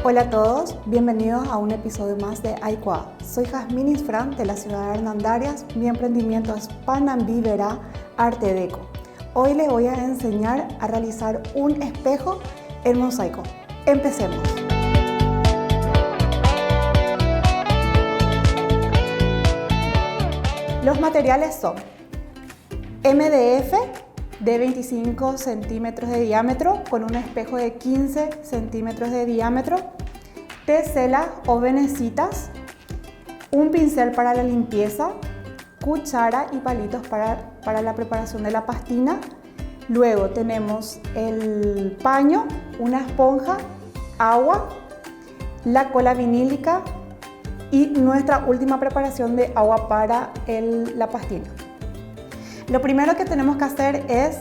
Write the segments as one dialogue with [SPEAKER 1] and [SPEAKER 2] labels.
[SPEAKER 1] Hola a todos, bienvenidos a un episodio más de Aicua. Soy Jazmín Isfran de la ciudad de Hernandarias. Mi emprendimiento es Panambivera Arte Deco. Hoy les voy a enseñar a realizar un espejo en mosaico. Empecemos. Los materiales son MDF de 25 centímetros de diámetro con un espejo de 15 centímetros de diámetro, teselas o venecitas, un pincel para la limpieza, cuchara y palitos para la preparación de la pastina. Luego tenemos el paño, una esponja, agua, la cola vinílica y nuestra última preparación de agua para la pastina. Lo primero que tenemos que hacer es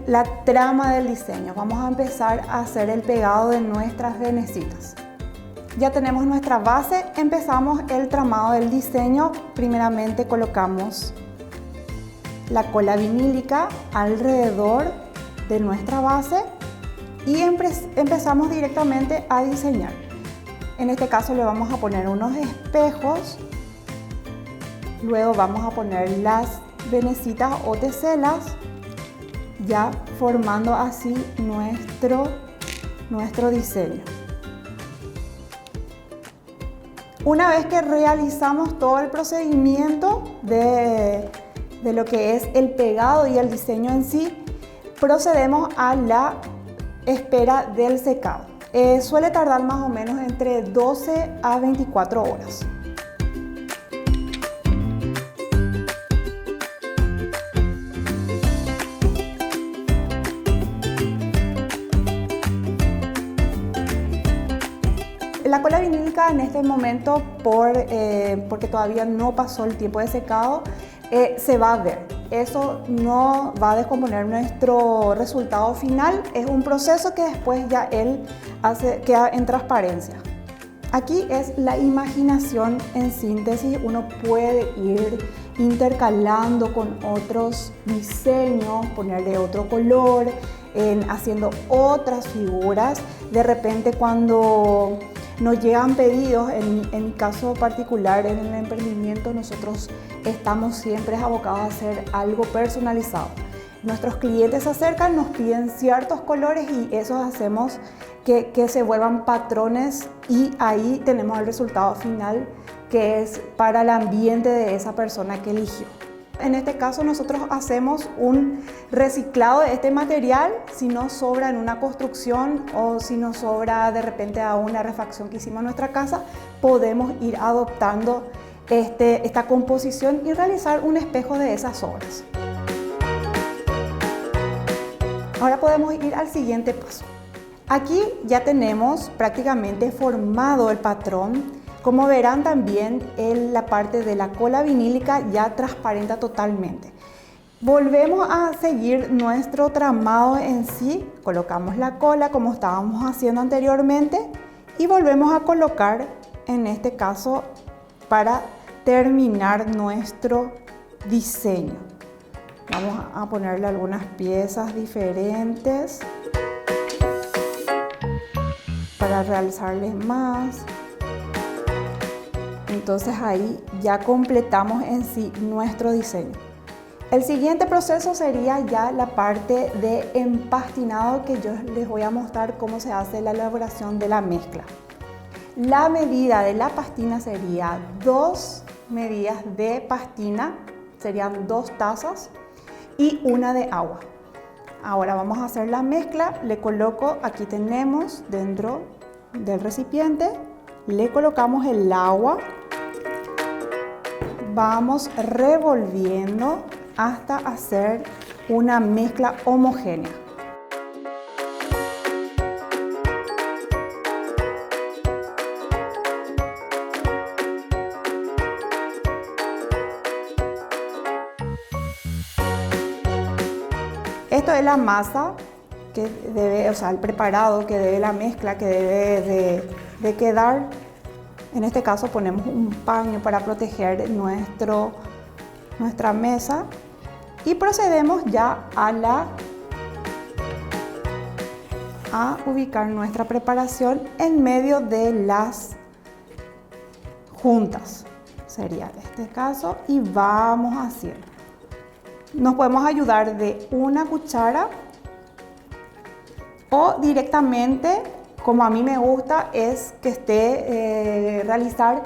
[SPEAKER 1] la trama del diseño. Vamos a empezar a hacer el pegado de nuestras venecitas. Ya tenemos nuestra base, empezamos el tramado del diseño. Primeramente colocamos la cola vinílica alrededor de nuestra base y empezamos directamente a diseñar. En este caso le vamos a poner unos espejos, luego vamos a poner las venecitas o teselas, ya formando así nuestro diseño. Una vez que realizamos todo el procedimiento de lo que es el pegado y el diseño en sí, procedemos a la espera del secado. Suele tardar más o menos entre 12 a 24 horas. La cola vinílica en este momento, porque todavía no pasó el tiempo de secado, se va a ver. Eso no va a descomponer nuestro resultado final. Es un proceso que después ya queda en transparencia. Aquí es la imaginación en síntesis. Uno puede ir intercalando con otros diseños, ponerle otro color, haciendo otras figuras. De repente cuando nos llegan pedidos, en mi caso particular, en el emprendimiento, nosotros estamos siempre abocados a hacer algo personalizado. Nuestros clientes se acercan, nos piden ciertos colores y esos hacemos que se vuelvan patrones y ahí tenemos el resultado final que es para el ambiente de esa persona que eligió. En este caso nosotros hacemos un reciclado de este material. Si nos sobra en una construcción o si nos sobra de repente a una refacción que hicimos en nuestra casa, podemos ir adoptando esta composición y realizar un espejo de esas obras. Ahora podemos ir al siguiente paso. Aquí ya tenemos prácticamente formado el patrón. Como verán también, la parte de la cola vinílica ya transparenta totalmente. Volvemos a seguir nuestro tramado en sí. Colocamos la cola como estábamos haciendo anteriormente y volvemos a colocar, en este caso, para terminar nuestro diseño. Vamos a ponerle algunas piezas diferentes para realzarles más. Entonces ahí ya completamos en sí nuestro diseño. El siguiente proceso sería ya la parte de empastinado, que yo les voy a mostrar cómo se hace la elaboración de la mezcla. La medida de la pastina sería 2 medidas de pastina, serían 2 tazas y una de agua. Ahora vamos a hacer la mezcla. Le coloco, aquí tenemos dentro del recipiente, le colocamos el agua. Vamos revolviendo hasta hacer una mezcla homogénea. Esto es la masa que debe, el preparado que debe, la mezcla que debe de quedar. En este caso ponemos un paño para proteger nuestra mesa y procedemos ya a la a ubicar nuestra preparación en medio de las juntas. Sería este caso y vamos haciendo. Nos podemos ayudar de una cuchara o directamente, como a mí me gusta, es que esté realizar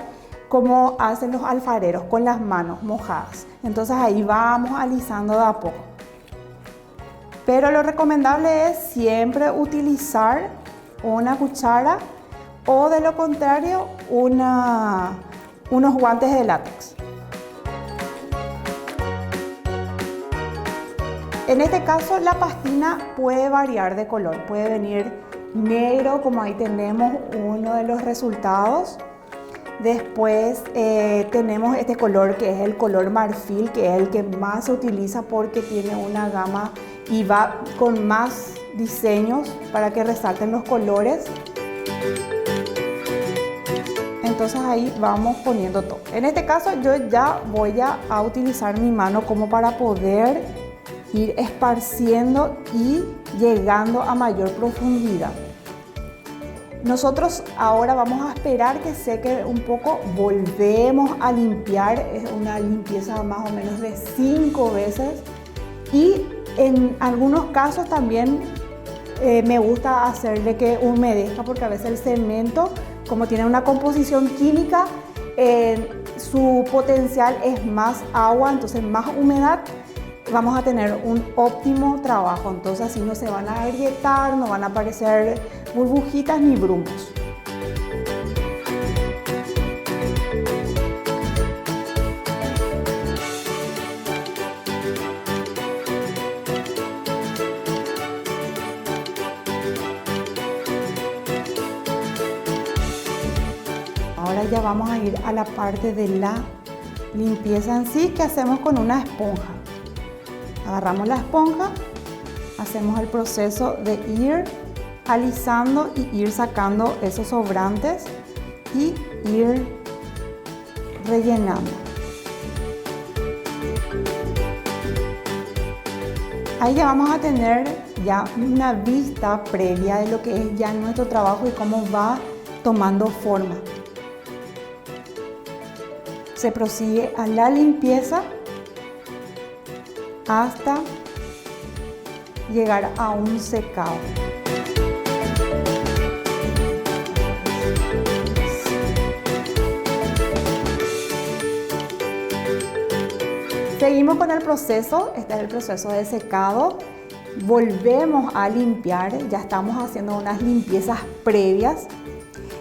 [SPEAKER 1] como hacen los alfareros, con las manos mojadas. Entonces ahí vamos alisando de a poco. Pero lo recomendable es siempre utilizar una cuchara o de lo contrario unos guantes de látex. En este caso la pastina puede variar de color, puede venir negro, como ahí tenemos uno de los resultados. Después tenemos este color que es el color marfil, que es el que más se utiliza porque tiene una gama y va con más diseños para que resalten los colores. Entonces ahí vamos poniendo todo. En este caso yo ya voy a utilizar mi mano como para poder ir esparciendo y llegando a mayor profundidad. Nosotros ahora vamos a esperar que seque un poco, volvemos a limpiar, es una limpieza más o menos de 5 veces y en algunos casos también me gusta hacerle que humedezca porque a veces el cemento, como tiene una composición química, su potencial es más agua, entonces más humedad. Vamos a tener un óptimo trabajo, entonces así no se van a agrietar, no van a aparecer burbujitas ni brumos. Ahora ya vamos a ir a la parte de la limpieza en sí que hacemos con una esponja. Agarramos la esponja, hacemos el proceso de ir alisando y ir sacando esos sobrantes y ir rellenando. Ahí ya vamos a tener ya una vista previa de lo que es ya nuestro trabajo y cómo va tomando forma. Se prosigue a la limpieza hasta llegar a un secado. Seguimos con el proceso, este es el proceso de secado. Volvemos a limpiar, ya estamos haciendo unas limpiezas previas.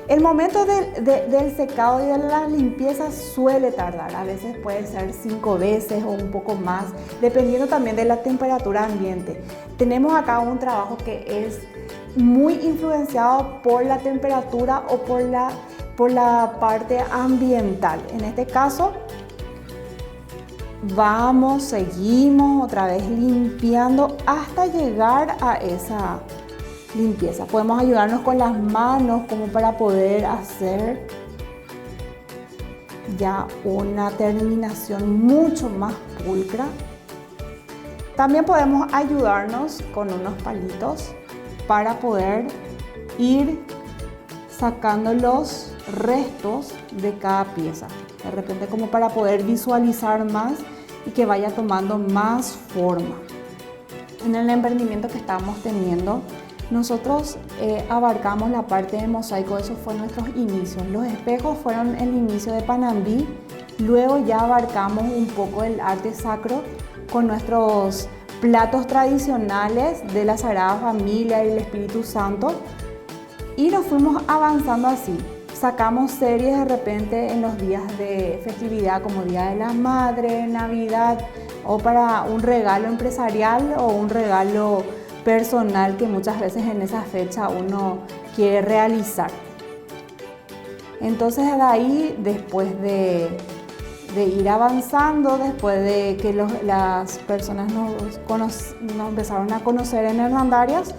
[SPEAKER 1] El momento del secado y de la limpieza suele tardar, a veces puede ser 5 veces o un poco más, dependiendo también de la temperatura ambiente. Tenemos acá un trabajo que es muy influenciado por la temperatura o por la parte ambiental. En este caso, seguimos otra vez limpiando hasta llegar a esa limpieza. Podemos ayudarnos con las manos como para poder hacer ya una terminación mucho más pulcra. También podemos ayudarnos con unos palitos para poder ir sacando los restos de cada pieza. De repente como para poder visualizar más y que vaya tomando más forma. En el emprendimiento que estamos teniendo, nosotros abarcamos la parte de mosaico, esos fueron nuestros inicios. Los espejos fueron el inicio de Panambí, luego ya abarcamos un poco el arte sacro con nuestros platos tradicionales de la Sagrada Familia y el Espíritu Santo y nos fuimos avanzando así. Sacamos series de repente en los días de festividad como Día de las Madres, Navidad o para un regalo empresarial o un regalo personal que muchas veces en esa fecha uno quiere realizar. Entonces de ahí, después de ir avanzando, después de que las personas nos empezaron a conocer en Hernandarias,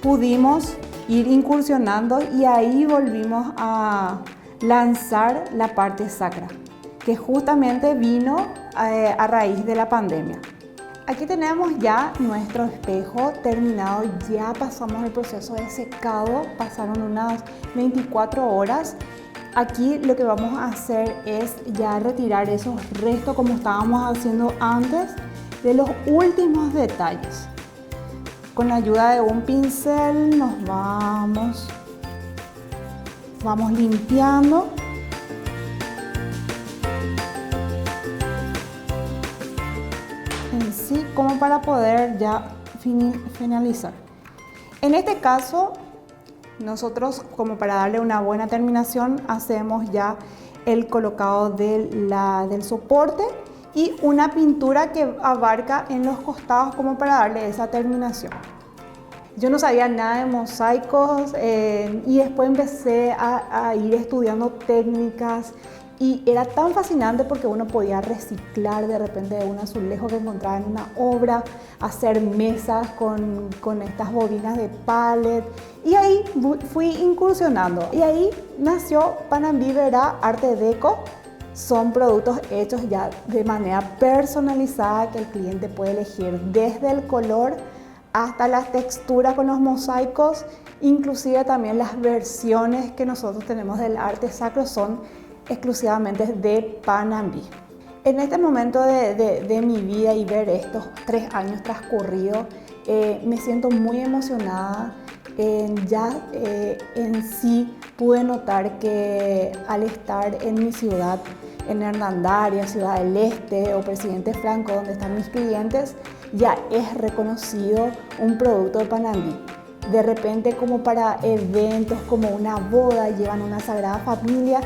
[SPEAKER 1] pudimos ir incursionando y ahí volvimos a lanzar la parte sacra, que justamente vino a raíz de la pandemia. Aquí tenemos ya nuestro espejo terminado, ya pasamos el proceso de secado, pasaron unas 24 horas. Aquí lo que vamos a hacer es ya retirar esos restos como estábamos haciendo antes de los últimos detalles. Con la ayuda de un pincel nos vamos limpiando. En sí, como para poder ya finalizar. En este caso, nosotros, como para darle una buena terminación, hacemos ya el colocado del soporte y una pintura que abarca en los costados como para darle esa terminación. Yo no sabía nada de mosaicos y después empecé a ir estudiando técnicas y era tan fascinante porque uno podía reciclar de repente de un azulejo que encontraba en una obra, hacer mesas con estas bobinas de pallet y ahí fui incursionando y ahí nació Panambi Verá Arte Deco. Son productos hechos ya de manera personalizada que el cliente puede elegir desde el color hasta la textura con los mosaicos, inclusive también las versiones que nosotros tenemos del arte sacro son exclusivamente de Panambi. En este momento de mi vida y ver estos 3 años transcurridos, me siento muy emocionada. En sí pude notar que al estar en mi ciudad, en Hernandarias, Ciudad del Este o Presidente Franco, donde están mis clientes, ya es reconocido un producto de Panambi. De repente, como para eventos como una boda, llevan una Sagrada Familia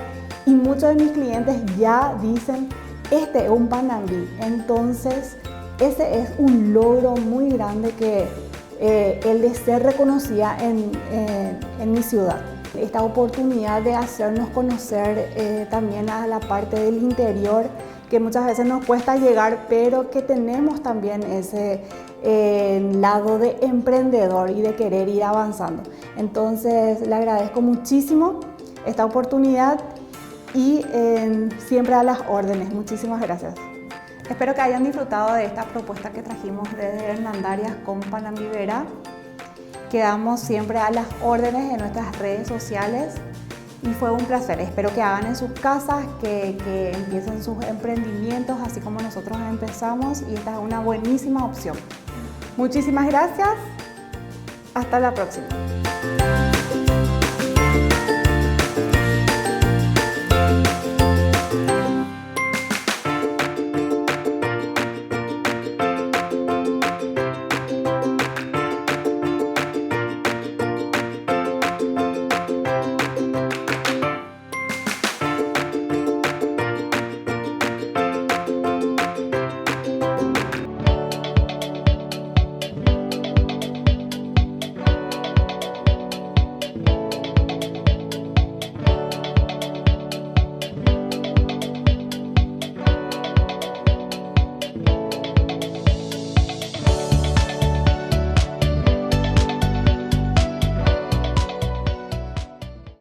[SPEAKER 1] y muchos de mis clientes ya dicen, este es un Panambi. Entonces, ese es un logro muy grande que el de ser reconocida en mi ciudad. Esta oportunidad de hacernos conocer también a la parte del interior, que muchas veces nos cuesta llegar, pero que tenemos también ese lado de emprendedor y de querer ir avanzando. Entonces, le agradezco muchísimo esta oportunidad y siempre a las órdenes. Muchísimas gracias. Espero que hayan disfrutado de esta propuesta que trajimos desde Hernandarias con Panambi Verá. Quedamos siempre a las órdenes en nuestras redes sociales y fue un placer. Espero que hagan en sus casas, que empiecen sus emprendimientos así como nosotros empezamos y esta es una buenísima opción. Muchísimas gracias. Hasta la próxima.